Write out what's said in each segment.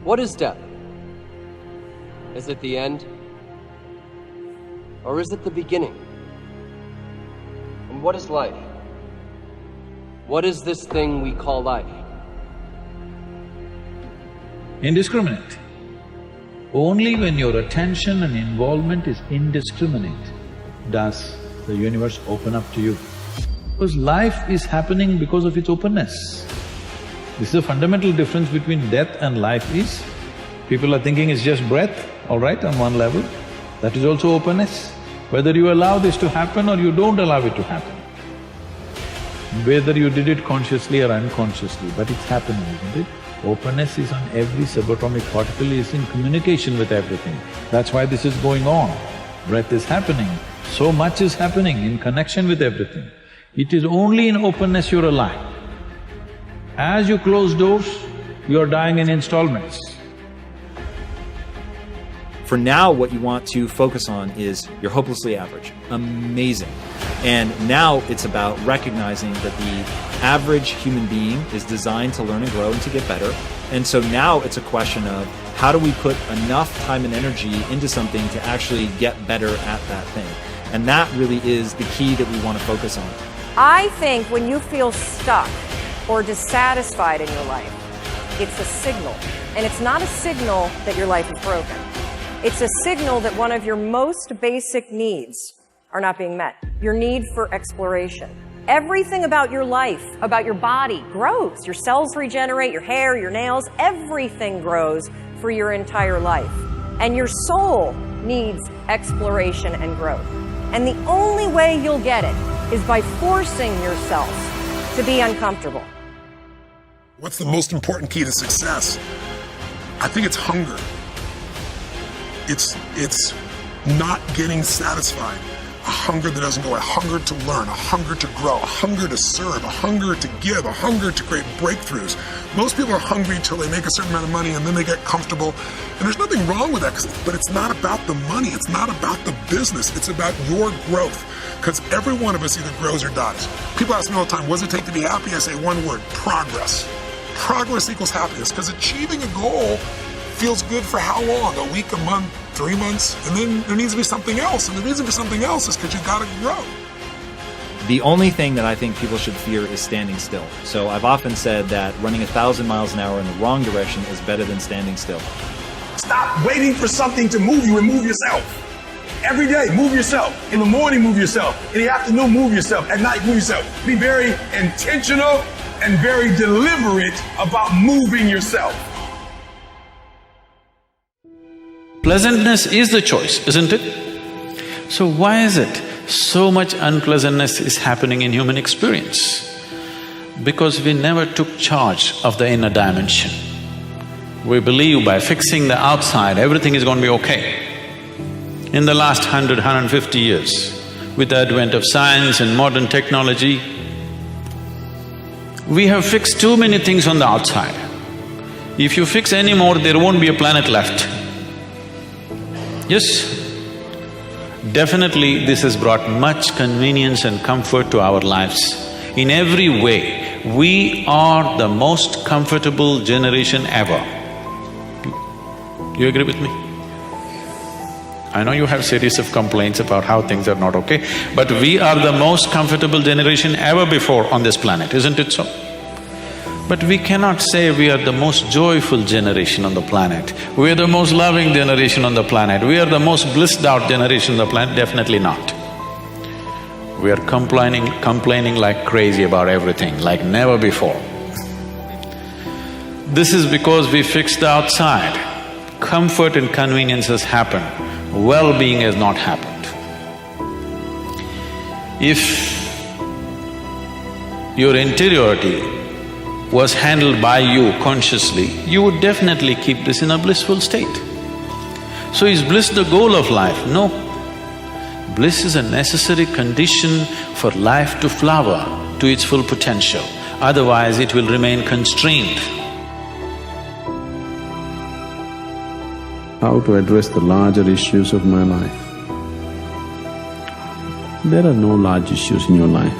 What is death? Is it the end? Or is it the beginning? And what is life? What is this thing we call life? Indiscriminate. Only when your attention and involvement is indiscriminate does the universe open up to you. Because life is happening because of its openness. This is a fundamental difference between death and life is, people are thinking it's just breath, all right, on one level. That is also openness. Whether you allow this to happen or you don't allow it to happen. Whether you did it consciously or unconsciously, but it's happening, isn't it? Openness is on every subatomic particle, is in communication with everything. That's why this is going on. Breath is happening, so much is happening in connection with everything. It is only in openness you're alive. As you close doors, you're dying in installments. For now, what you want to focus on is you're hopelessly average. Amazing. And now it's about recognizing that the average human being is designed to learn and grow and to get better. And so now it's a question of how do we put enough time and energy into something to actually get better at that thing? And that really is the key that we want to focus on. I think when you feel stuck or dissatisfied in your life, it's a signal. And it's not a signal that your life is broken. It's a signal that one of your most basic needs are not being met. Your need for exploration. Everything about your life, about your body, grows. Your cells regenerate, your hair, your nails, everything grows for your entire life. And your soul needs exploration and growth. And the only way you'll get it is by forcing yourself to be uncomfortable. What's the most important key to success? I think it's hunger. It's not getting satisfied. A hunger that doesn't go, a hunger to learn, a hunger to grow, a hunger to serve, a hunger to give, a hunger to create breakthroughs. Most people are hungry until they make a certain amount of money and then they get comfortable. And there's nothing wrong with that, but it's not about the money, it's not about the business, it's about your growth. Because every one of us either grows or dies. People ask me all the time, what does it take to be happy? I say one word, progress. Progress equals happiness, because achieving a goal feels good for how long? A week, a month, 3 months? And then there needs to be something else. And the reason for something else is because you gotta grow. The only thing that I think people should fear is standing still. So I've often said that running 1,000 miles an hour in the wrong direction is better than standing still. Stop waiting for something to move you and move yourself. Every day, move yourself. In the morning, move yourself. In the afternoon, move yourself. At night, move yourself. Be very intentional and very deliberate about moving yourself. Pleasantness is the choice, isn't it? So why is it so much unpleasantness is happening in human experience? Because we never took charge of the inner dimension. We believe by fixing the outside, everything is going to be okay. In the last 100, 150 years, with the advent of science and modern technology, we have fixed too many things on the outside. If you fix any more, there won't be a planet left. Yes, definitely this has brought much convenience and comfort to our lives. In every way, we are the most comfortable generation ever. You agree with me? I know you have series of complaints about how things are not okay, but we are the most comfortable generation ever before on this planet, isn't it so? But we cannot say we are the most joyful generation on the planet, we are the most loving generation on the planet, we are the most blissed out generation on the planet, definitely not. We are complaining like crazy about everything, like never before. This is because we fixed the outside. Comfort and convenience has happened, well-being has not happened. If your interiority was handled by you consciously, you would definitely keep this in a blissful state. So is bliss the goal of life? No. Bliss is a necessary condition for life to flower to its full potential, otherwise it will remain constrained. How to address the larger issues of my life? There are no large issues in your life.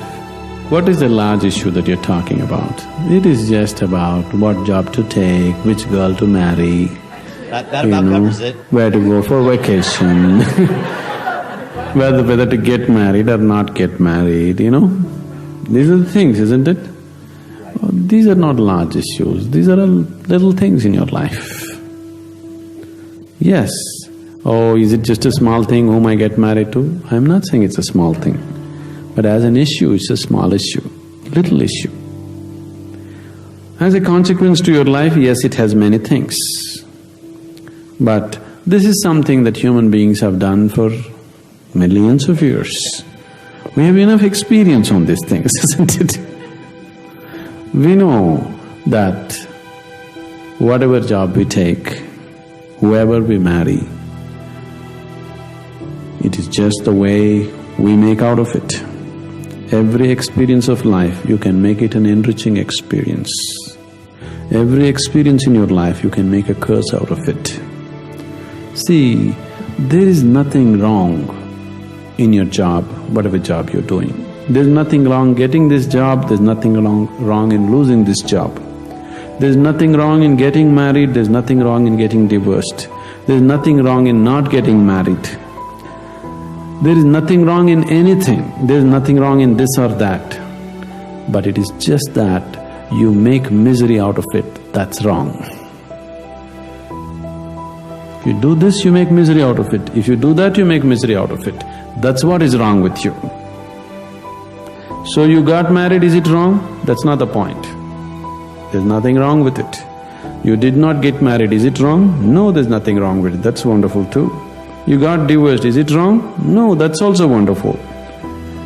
What is the large issue that you're talking about? It is just about what job to take, which girl to marry, that about covers it. where to go for vacation, whether to get married or not get married, These are the things, isn't it? These are not large issues, these are little things in your life. Yes, oh, is it just a small thing whom I get married to? I'm not saying it's a small thing, but as an issue, it's a small issue, little issue. As a consequence to your life, yes, it has many things. But this is something that human beings have done for millions of years. We have enough experience on these things, isn't it? We know that whatever job we take, whoever we marry, it is just the way we make out of it. Every experience of life, you can make it an enriching experience. Every experience in your life, you can make a curse out of it. See, there is nothing wrong in your job, whatever job you're doing. There's nothing wrong getting this job, there's nothing wrong in losing this job. There's nothing wrong in getting married, there's nothing wrong in getting divorced. There's nothing wrong in not getting married. There is nothing wrong in anything, there's nothing wrong in this or that. But it is just that you make misery out of it, that's wrong. If you do this, you make misery out of it. If you do that, you make misery out of it. That's what is wrong with you. So you got married, is it wrong? That's not the point. There's nothing wrong with it. You did not get married, is it wrong? No, there's nothing wrong with it, that's wonderful too. You got divorced, is it wrong? No, that's also wonderful.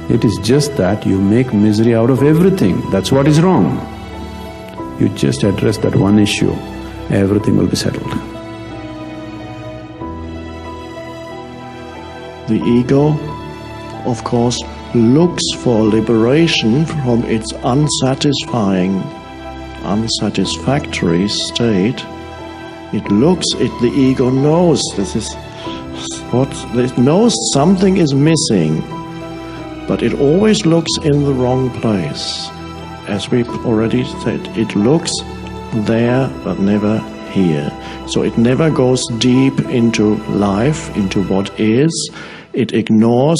It is just that you make misery out of everything, that's what is wrong. You just address that one issue, everything will be settled. The ego, of course, looks for liberation from its unsatisfying, unsatisfactory state. The ego knows it knows something is missing, but it always looks in the wrong place. As we've already said, it looks there but never here. So it never goes deep into life, into what is. It ignores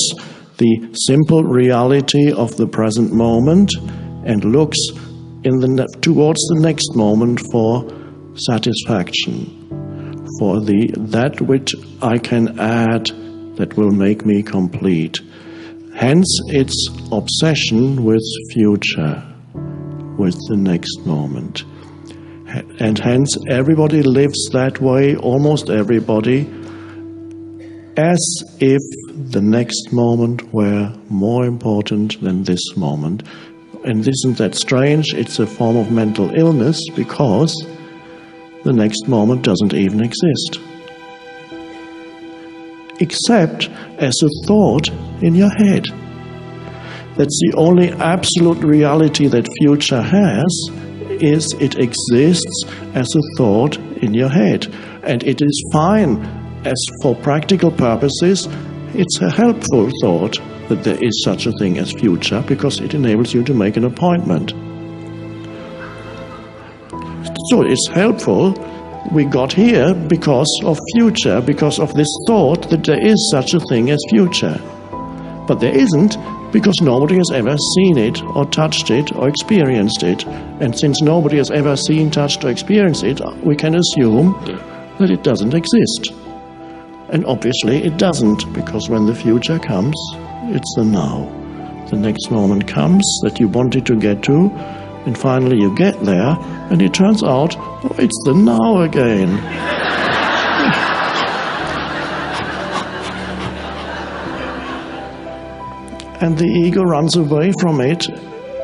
the simple reality of the present moment and looks towards the next moment for satisfaction, for that which I can add that will make me complete. Hence its obsession with future, with the next moment. And hence everybody lives that way, almost everybody, as if the next moment were more important than this moment. And isn't that strange? It's a form of mental illness because the next moment doesn't even exist. Except as a thought in your head. That's the only absolute reality that future has, is it exists as a thought in your head. And it is fine, as for practical purposes, it's a helpful thought that there is such a thing as future, because it enables you to make an appointment. So it's helpful. We got here because of future, because of this thought that there is such a thing as future. But there isn't, because nobody has ever seen it, or touched it, or experienced it. And since nobody has ever seen, touched, or experienced it, we can assume that it doesn't exist. And obviously it doesn't, because when the future comes, it's the now. The next moment comes that you wanted to get to, and finally you get there, and it turns out, oh, it's the now again. And the ego runs away from it,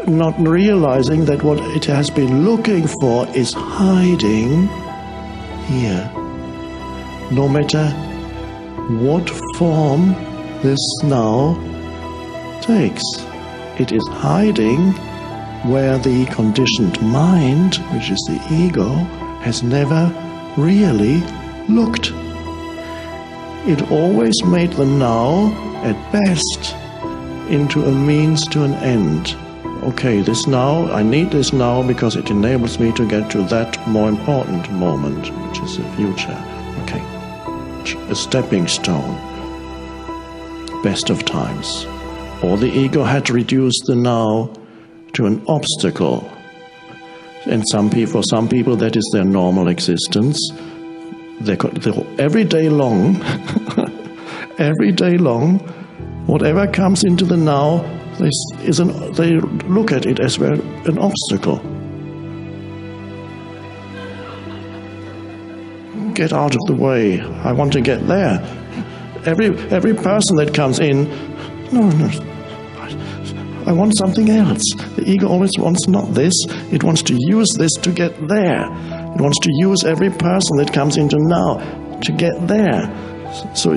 not realizing that what it has been looking for is hiding here. No matter what form this now takes, it is hiding where the conditioned mind, which is the ego, has never really looked. It always made the now, at best, into a means to an end, okay, this now, I need this now because it enables me to get to that more important moment, which is the future. Okay, a stepping stone, best of times. Or the ego had reduced the now to an obstacle. And for some people that is their normal existence. Every day long, whatever comes into the now, they look at it as an obstacle. Get out of the way. I want to get there. Every person that comes in, no, I want something else. The ego always wants not this. It wants to use this to get there. It wants to use every person that comes into now to get there. So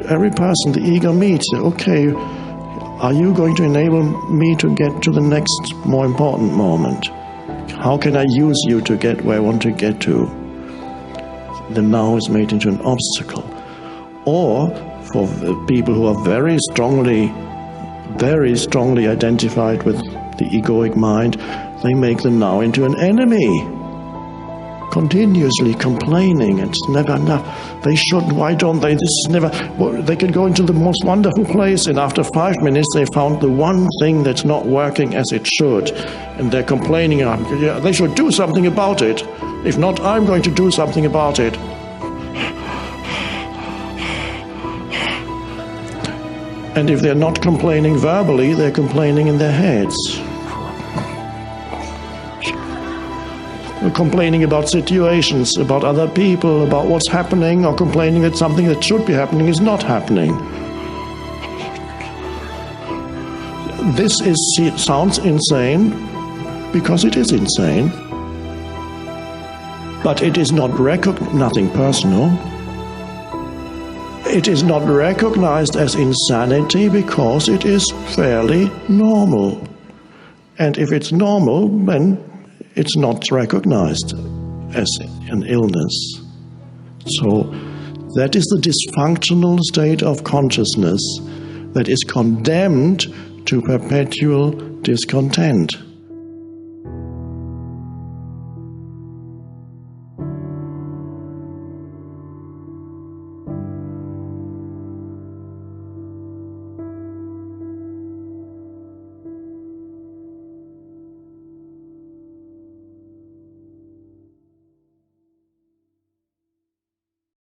every person the ego meets, okay, are you going to enable me to get to the next more important moment? How can I use you to get where I want to get to? The now is made into an obstacle. Or for the people who are very strongly identified with the egoic mind, they make the now into an enemy. Continuously complaining, it's never enough. They should, why don't they? This is never. Well, they can go into the most wonderful place, and after 5 minutes, they found the one thing that's not working as it should, and they're complaining. Yeah, they should do something about it. If not, I'm going to do something about it. And if they're not complaining verbally, they're complaining in their heads. They're complaining about situations, about other people, about what's happening, or complaining that something that should be happening is not happening. This sounds insane, because it is insane. But it is not nothing personal. It is not recognized as insanity because it is fairly normal. And if it's normal, then it's not recognized as an illness. So that is the dysfunctional state of consciousness that is condemned to perpetual discontent.